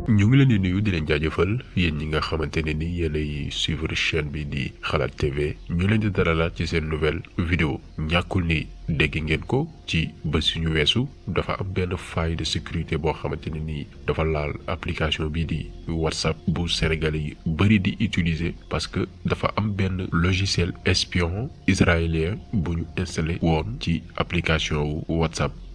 ñu ngi leen di nuyu di leen jaajëfal yéen ñi nga xamante ne ni yéenay suivre chaîne bi di Xalaat TV ñu leen di dalalaat ci seen nouvelle vidéo ñàkkul ni dégg ngeen ko ci bés yu ñu weesu dafa am benn faille de sécurité boo xamante ne ni dafa laal application bi di WhatsApp bu Sénégalais yi bëri di utiliser parce que dafa am benn logiciel espion israélien bu ñu installé woon ci application wu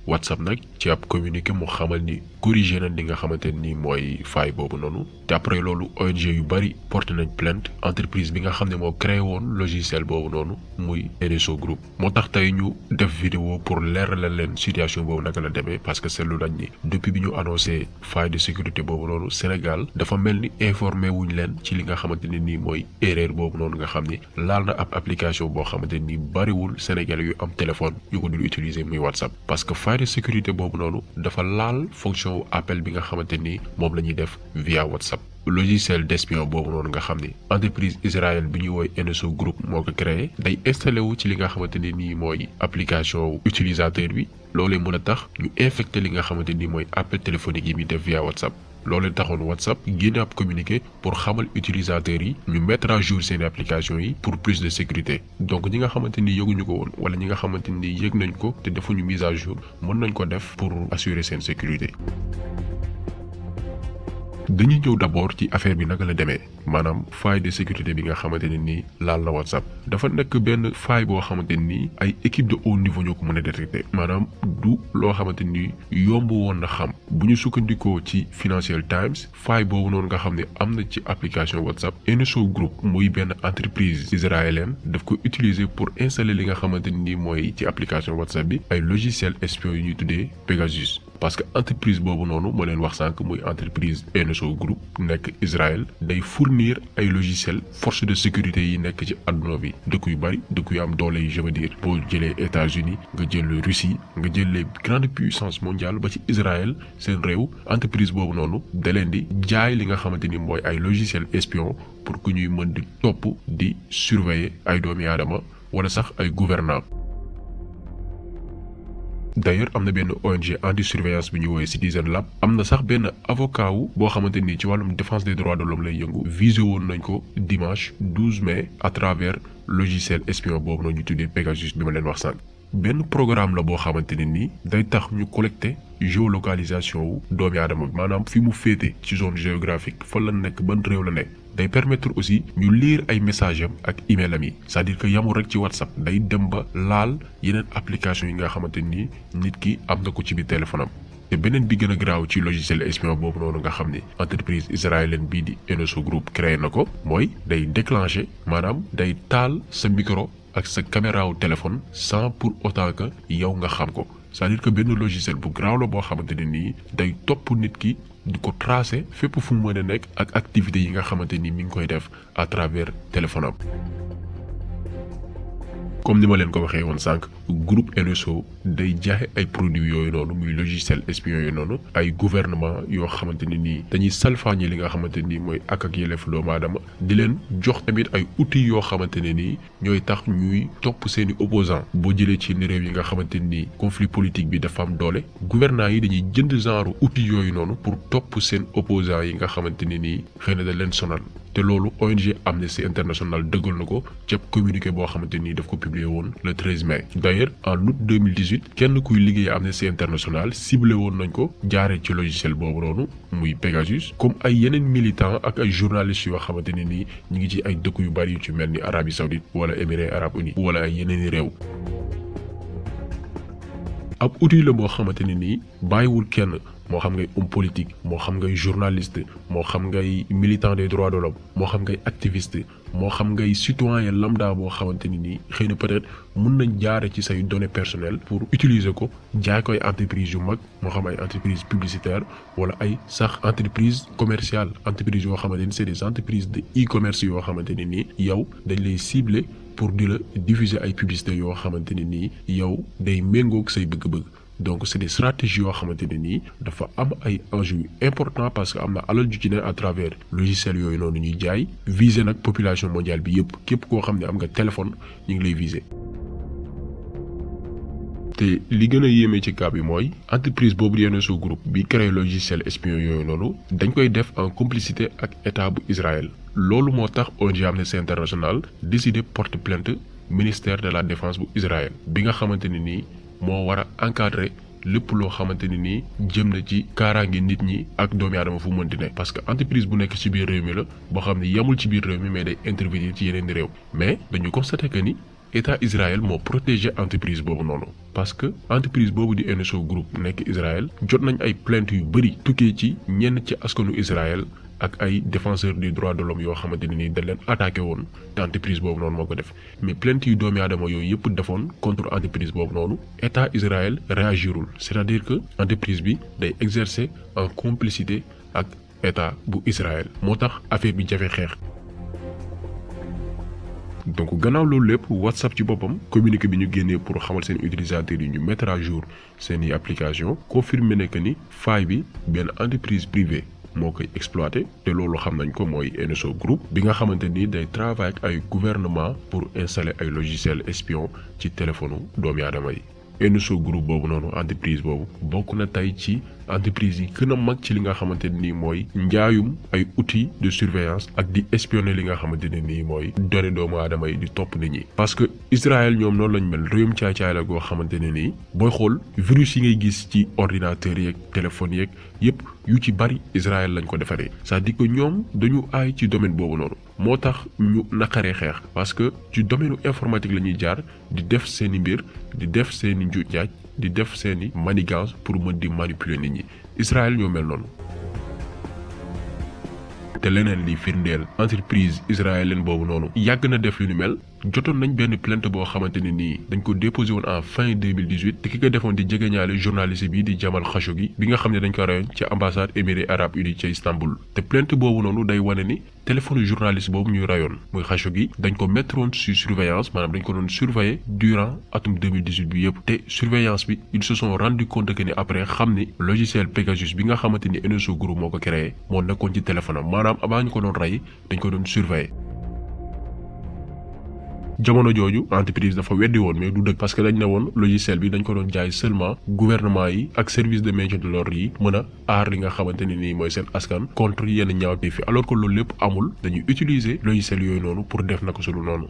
WhatsApp nag ci ab communiqué mu xamal ni corrigé nañ li nga xamante ni mooy faille boobu noonu te après loolu ONG yu bëri porté nañ plainte entreprise bi nga xam ne moo créé woon logiciel boobu noonu muy NSO Group moo tax tey ñu def vidéo pour leeralal leen situation boobu naka la demee parce que seetlu nañ ni depuis bi ñu annoncé faille de sécurité boobu noonu Sénégal dafa mel ni informé wuñ leen ci li nga xamante ne nii mooy erreur boobu noonu nga xam ni laal na ab application boo xamante ni bëriwul Sénégalais yu am téléphone yu ko dul utiliser muy WhatsApp parce que faille de sécurité boobu noonu dafa laal fonction appel bi nga xamante ni moom la ñuy def via WhatsApp logiciel d'espion boobu noonu nga xam ni entreprise israélienne bi ñuy woy NSO Group moo ko créé day installé wu ci li nga xamante ne nii mooy application utilisateur bi loolee mën a tax ñu infecté li nga xamante ni mooy appel téléphonique yi muy def via WhatsApp loolee taxoon WhatsApp génne ab communiqué pour xamal utilisateurs yi ñu mettre à jour seen application yi pour plus de sécurité donc ñi nga xamante ni yëguñu ko woon wala ñi nga xamante ni yëg nañ ko te defuñu mise à jour mën nañ ko def pour assurer seen sécurité. dañuy ñëw d'abord ci affaire bi naka la demee maanaam faille de sécurité bi nga xamante ne nii laal na WhatsApp dafa nekk benn faille boo xamante ni ay équipe de haut niveau ñoo ko mën a détecté maanaam du loo xamante ni yomb woon na xam bu ñu sukkandikoo ci Financial Times faille boobu noonu nga xam ne am na ci application WhatsApp NSO Group muy benn entreprise israélienne daf ko utiliser pour installer li nga xamante ni mooy ci application WhatsApp bi ay logiciel espion yu ñuy tuddee Pegasus parce que entreprise boobu noonu moo leen wax sànq muy entreprise NSO Group nekk Israël day fournir ay logiciel force de sécurité yi nekk ci àdduna bi dëkk yu bari dëkk yu am doole yi je veux dire boo jëlee États-Unis nga jël Russie nga jël les grandes puissances mondiales ba ci Israël seen réew entreprise boobu noonu da leen di jaay li nga xamante ni mooy ay logiciel espion pour que ñuy mën di topp di surveiller ay doomi aadama wala sax ay gouvernants d'ailleurs am na benn ONG anti surveillance bi ñu woowee Citizen Lab am na sax benn avocat wu boo xamante ni ci wàllum défense des droits de l'homme lay yëngu visé woon nañ ko dimanche 12 mai à travers logiciel espion boobu noonu ñu tuddee Pegasus bi ma leen wax sànq benn programme la boo xamante ne nii day tax ñu collecté géolocalisation wu doomi aadama bi maanaam fi mu féete ci zone géographique fan la nekk ban réew la nekk day permettre aussi ñu lire ay message am ak email am yi c'est-à-dire que yamul rek ci WhatsApp day dem ba laal yeneen application yi nga xamante ni nit ki am na ko ci biir téléphone am te beneen bi gën a graaw ci logiciel espion boobu noonu nga xam ni entreprise israélienne bii di NSO Group créé na ko mooy day déclencher maanaam day taal sa micro ak sa caméra wu téléphone sans pour autant que yow nga xam ko c'est-à-dire que benn logiciel bu graaw la boo xamante ne nii day topp nit ki di ko tracé fépp fu mu mën a nekk ak activités yi nga xamante ni mi ngi koy def à travers téléphone am comme ni ma leen ko waxee woon sànq groupe NSO day jaaxe ay produits yooyu noonu muy logiciel espion yooyu noonu ay gouvernement yoo xamante ne nii dañuy salfaañi li nga xamante ni mooy ak yelleef doomu aadama di leen jox tamit ay outils yoo xamante ne nii ñooy tax ñuy topp seeni opposants boo jëlee ci réew yi nga xamante ni conflit politique bi dafa am doole gouvernants yi dañuy jënd genre outils yooyu noonu pour topp seen opposants yi nga xamante ne nii xëy na da leen sonal te loolu ONG Amnesty International dëggal na ko ci communiqué boo xamante ni daf ko publié woon le 13 mai d'ailleurs en août 2018 kenn kuy liggéey Amnesty International ciblé woon nañ ko jaaree ci logiciel boobu noonu muy Pegasus comme ay yeneen militants ak ay journalistes yoo xamante ne nii ñu ngi ci ay dëkk yu bari yu ci mel ni Arabie Saoudite wala Émirats Arabes Unis wala ay yeneen i réew. ab outil la boo xamante ne nii bàyyiwul kenn moo xam ngay homme politique moo xam ngay journaliste moo xam ngay militant des droits de l'homme moo xam ngay activiste moo xam ngay citoyen lambda boo xamante ni nii xëy na peut-être mun nañ jaare ci say données personnelles pour utiliser ko jaay ko ay entreprise yu mag moo xam ay entreprise publicitaire wala ay sax entreprise commerciale entreprise yoo xamante ni c'est des entreprises de e-commerce yoo xamante ni nii yow dañ lay cibler pour di la diffuser ay publicités yoo xamante ne nii yow day méngoog say bëgg-bëgg donc c'est des stratégies yoo xamante ne nii dafa am ay enjeux importants parce que am na alal ju ci ne à travers logiciel yooyu noonu ñuy jaay viser nag population mondiale bi yëpp képp koo xam ne am nga téléphone ñu ngi lay viser. te li gën a yéeme ci cas bi mooy entreprise boobu di NSO Group bi créé logiciel espion yooyu noonu dañ koy def en complicité ak état bu Israël. loolu moo tax ONG Amnesty International décidé porter plainte ministère de la défense bu Israël bi nga xamante ne nii moo war a encadrer lépp loo xamante ni nii jëm na ci kaaraange nit ñi ak doomi aadama fu mënti ne parce que entreprise bu nekk ci biir réew mi la boo xam ne yemul ci biir réew mi mais day intervenir ci yeneen réew mais dañu constaté que ni état Israël moo protégé entreprise boobu noonu parce que entreprise boobu di NSO Group nekk Israël jot nañ ay plainte yu bëri tukkee ci ñenn ci askanu Israël ak ay défenseurs des droits de l'homme yoo xamante ne nii dañ leen attaqué woon te entreprise boobu noonu moo ko def mais plainte yu doomi aadama yooyu yëpp defoon contre entreprise boobu noonu état Israël réagirul c'est-à-dire que entreprise bi day exercer en complicité ak état bu Israël moo tax affaire bi jafe xeex. donc gannaaw loolu lépp WhatsApp ci boppam communiqué bi ñu génnee pour xamal seen utilisateurs yi ñu mettre à jour seeni application confirmé ne que ni faille bi benn entreprise privée moo koy exploité te loolu xam nañ ko mooy NSO Group bi nga xamante ni day travailler ak ay gouvernement pour installer ay logiciel espion ci téléphone doomi aadama yi. NSO Group boobu noonu entreprise boobu bokk na tey ci entreprise yi gën a mag ci li nga xamante ne nii mooy njaayum ay outils de surveillance ak di espionner li nga xamante ne nii mooy données doomu aadama yi di topp nit ñi. parce que Israël ñoom noonu lañ mel réewum caay-caay la goo xamante ne nii booy xool virus yi ngay gis ci ordinateur yeeg téléphone yeeg yépp yu ci bari Israël lañ ko defaree c'est-à-dire que ñoom dañu aay ci domaine boobu noonu moo tax ñu naqaree xeex parce que ci domaine informatique la ñuy jaar di def seeni mbir di def seeni njuuj njaaj di def seeni manigance pour mën di manipuler nit ñi Israël ñoo mel noonu. te leneen li firndeel entreprise israélienne boobu noonu yàgg na def lu ni mel jotoon nañ benn plainte boo xamante ne nii dañ ko déposé woon en fin 2018 te ki ko defoon di jegeñaale journaliste bi di Jamal Khashoggi bi nga xam ne dañ ko rayoon ci ambassade Émirats arabes unis ca Istanbul te plainte boobu noonu day wane ni téléphone journaliste boobu ñuy rayoon muy Khashoggi dañ ko mettre woon sur surveillance maanaam dañ ko doon surveiller durant atum 2018 bi yëpp te surveillance bi ils se sont rendu compte que ni après xam ni logiciel Pegasus bi nga xamante ni NSO Group moo ko créé moo nekkoon ci téléphone am maanaam avant ñu ko doon rey dañ ko doon surveiller. jamono jooju entreprise dafa weddi woon mais du dëgg parce que dañ ne woon logiciel bi dañ ko doon jaay seulement gouvernement yi ak service de maintien de l'ordre yi mën a aar li nga xamante ne nii mooy seen askan contre yenn ñaawteef fi alors que loolu lépp amul dañuy utiliser logiciel yooyu noonu pour def naka sulu noonu.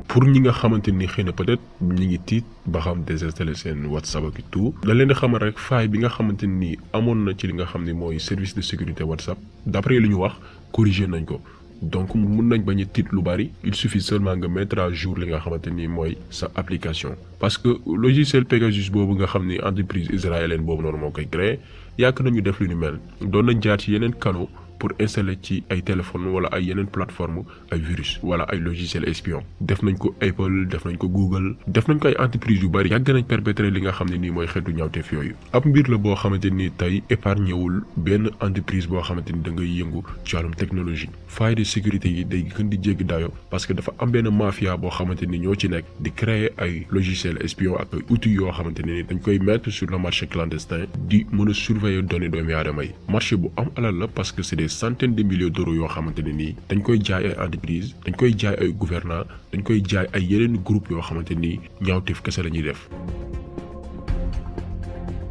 pour ñi nga xamante ni xëy na peut-être ñi ngi tiit ba xam désinstaller seen WhatsApp ak tout da leen di xamal rek faille bi nga xamante ni amoon na ci li nga xam ne mooy service de sécurité WhatsApp d'après li ñu wax corriger nañ ko. donc mun nañ bañ a tiit lu bari il suffit seulement nga mettre à jour li nga xamante ni mooy sa application parce que logiciel Pegasus boobu nga xam ni entreprise israélienne boobu noonu moo koy créé yàgg nañu def lu ni mel doon nañ jaar ci yeneen canaux pour installer ci ay téléphone wala ay yeneen plateforme ay virus wala ay logiciel espion def nañ ko Apple def nañ ko Google def nañ ko ay entreprise yu bari yàgg nañ perpétrer li nga xam ne nii mooy xeetu ñaawteef yooyu ab mbir la boo xamante ni tey épargné wul benn entreprise boo xamante ni da ngay yëngu ci wàllum technologie faille de sécurité yi day gën di jéggi dayo parce que dafa am benn mafia boo xamante ni ñoo ci nekk di créer ay logiciel espion ak ay outils yoo xamante ne ni dañ koy mettre sur le marché clandestin di mën a surveiller données doomi aadama yi marché bu am alal la parce que c'est des centaines de millions d'euros yoo xamante ne nii dañ koy jaay ay entreprise dañ koy jaay ay gouvernants dañ koy jaay ay yeneen groupe yoo xamante ni ñaawteef kese la ñuy def.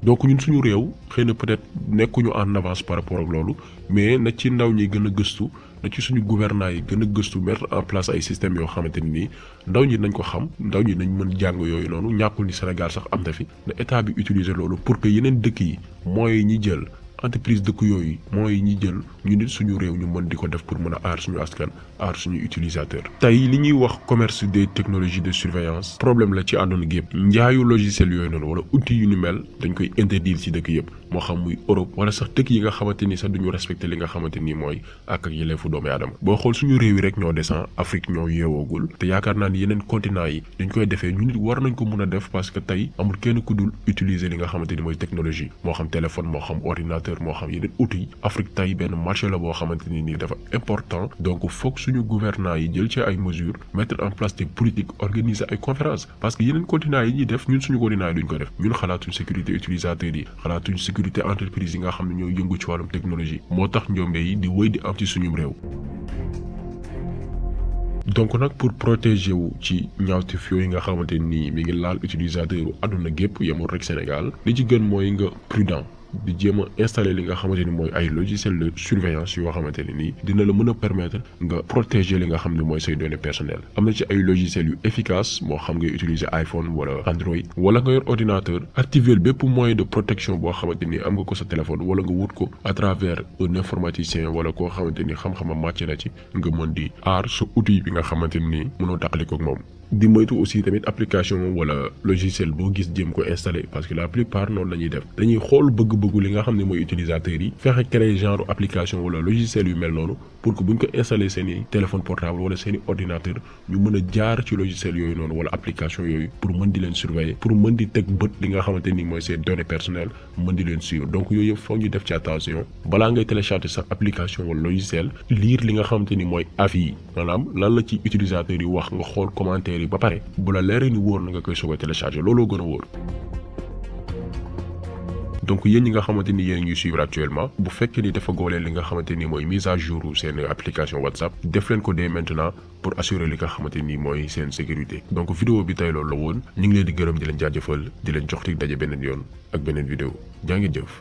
donc ñun suñu réew xëy na peut-être nekkuñu en avance par rapport ak loolu mais na ci ndaw ñi gën a gëstu na ci suñu gouvernants yi gën a gëstu mettre en place ay systèmes yoo xamante ni nii ndaw ñi nañ ko xam ndaw ñi nañ mën jàng yooyu noonu ñàkkul ni Sénégal sax am na fi na état bi utiliser loolu pour que yeneen dëkk yi moyens yi ñi jël entreprise dëkk yooyu mooy ñi jël ñu nit suñu réew ñu mën di ko def pour mën a aar suñu askan aar suñu utilisateur tey li ñuy wax commerce des technologies de surveillance problème la ci àdduna gi yëpp njaayu logiciel yooyu noonu wala outils yu ni mel dañ koy interdire ci dëkk yëpp moo xam muy Europe wala sax dëkk yi nga xamante ni sax duñu respecter li nga xamante ni mooy ak yelleefu doomu aadama boo xool suñu réew yi rek ñoo descend Afrique ñoo yeewoogul te yaakaar naa ni yeneen continent yi dañ koy defee ñu nit war nañ ko mën a def parce que tey amul kenn ku dul utiliser li nga xamante ni mooy technologie moo xam téléphone moo xam ordinateur moo xam yeneen outils Afrique tey benn marché la boo xamante ni nii dafa important donc foog suñu gouvernants yi jël ci ay mesures mettre en place des politiques organiser ay conférences parce que yeneen continents yi ñuy def ñun suñu continent yi duñ ko def ñun xalaatuñ sécurité utilisateurs yi xalaatuñ sécurité entreprise yi nga xam ne ñoo yëngu ci wàllum technologie moo tax njombe yi di wéy di am ci suñu réew. donc nag pour protéger wu ci ñaawteef yooyu nga xamante ni mi ngi laal utilisateur àdduna gépp yemul rek Sénégal li ci gën mooy nga prudent di jéem a installer li nga xamante ni mooy ay logiciel de surveillance yoo xamante ne nii dina la mën a permettre nga protéger li nga xam ne mooy say données personnelles am na ci ay logiciels yu efficace moo xam ngay utiliser iPhone wala Android wala nga yor ordinateur activer bépp moyen de protection boo xamante ni am nga ko sa téléphone wala nga wut ko à travers un informaticien wala koo xamante ni xam-xamam màcc na ci nga mën di aar sa outil bi nga xamante ni mënoo tàqaliko ak moom. di moytu aussi tamit application wala logiciel boo gis jéem ko installer parce que la plupart noonu la ñuy def dañuy xool bëgg-bëggu li nga xam ne mooy utilisateurs yi fexe créer genre application wala logiciel yu mel noonu pour que buñ ko installer seen i téléphone portable wala seen i ordinateur ñu mën a jaar ci logiciel yooyu noonu wala application yooyu pour mën di leen surveiller pour mën di teg bët li nga xamante ni mooy seen données personnelles mën di leen suivre donc yooyu yëpp foog ñu def ci attention balaa ngay télécharger sa application wala logiciel lire li nga xamante ni mooy avis yi maanaam lan la ci utilisateur yi wax nga xool commentaire ba pare bu la leeree ni wóor na nga koy soog a télécharger looloo gën a wóor. donc yéen ñi nga xamante ni yéen ñuy suivre actuellement bu fekkee ni dafa goolee li nga xamante ni mooy mise à jour seen application WhatsApp def leen ko dès maintenant pour assurer li nga xamante ni mooy seen sécurité. donc vidéo bi tey loolu la woon ñu ngi leen di gërëm di leen jaajëfal di leen jox dig daje beneen yoon ak beneen vidéo jaa ngi jëf.